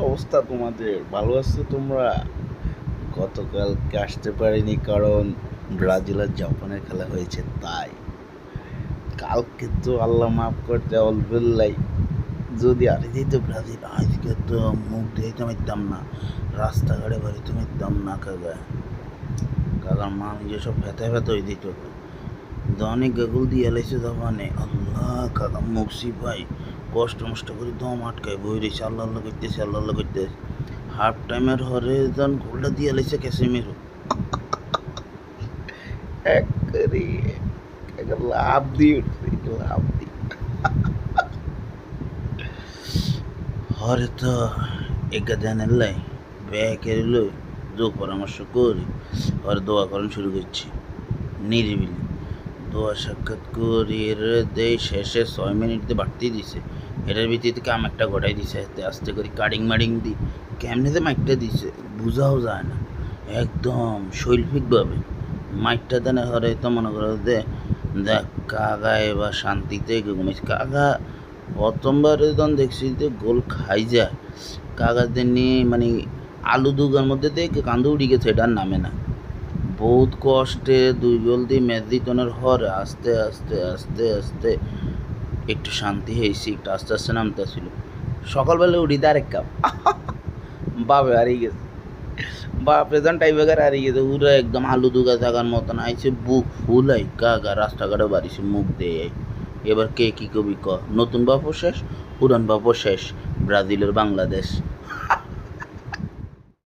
অবস্থা তোমাদের? ভালো আছো তোমরা? গতকালকে আসতে পারিনি কারণ ব্রাজিল আর জাপানের খেলা হয়েছে তাই। কালকে তো আল্লাহ মাফ করতে অলবেল্লাই, যদি আরে দিত ব্রাজিল আজকে তো মুখ দিতে পারতাম না, রাস্তাঘাটে বাড়িতে পারতাম না কাকা। কাকার মা যেসব ফেতে ফেতে হয়ে দিত, দনে গগল দিয়ে এলাইছে জাপানে। আল্লাহ কাকা মুখছি ভাই, কষ্ট মষ্ট করে দম আটকায় বই রয়েছে, আল্লাহ আল্লাহ করতেছে, আল্লাহ আল্লাহ করতেছে। হাফ টাইমের হরে যখন গোলটা দিয়ে এলাইছে ক্যাসেমিরো, এক করে লাভ দিয়ে উঠছে, লাভ দিয়ে হরে তো একা জানেন লাই ব্যাকের লই যোগ পরামর্শ করি, হরে দোয়া করেন শুরু করছি নিরিবিলি। দোয়া সাক্ষাৎ করি এর দেয় শেষে 6 মিনিট দিয়ে বাড়তেই দিছে। এটার ভিত্তিতে কাম একটা গোটাই দিছে, এতে আস্তে করে কাটিং মাডিং দি কেমনিতে মাইকটা দিছে বুঝাও যায় না, একদম শৈল্পিকভাবে মাইকটা দেনে হরে তো মনে করো দেখ কাগা এবার শান্তিতে ঘুমাইছে। কাগা প্রথমবারে যখন দেখছি যে গোল খাই যায়, কাগাদের নিয়ে মানে আলু দুগার মধ্যে দেখে কান্দু উড়ি গেছে, এটার নামে না। বহুত কষ্টে 2 গোল দিয়ে ম্যাচ জিতনের হরে আস্তে আস্তে আস্তে আস্তে একটু শান্তি হয়েছি, একটু আস্তে আস্তে নামতেছিল। সকালবেলা উঠি আরেক কাপ বাপে হারিয়ে গেছে, বাপে যখন টাইব্রেকার হারিয়ে গেছে, পুরো একদম আলু দুগা জাগার মতন আইছে, বুক ফুলাই কাগা রাস্তাঘাটে বাড়িছে মুখ দিয়ে। এবার কে কি কবি ক, নতুন বাপও শেষ, পুরান বাপও শেষ, ব্রাজিলের বাংলাদেশ।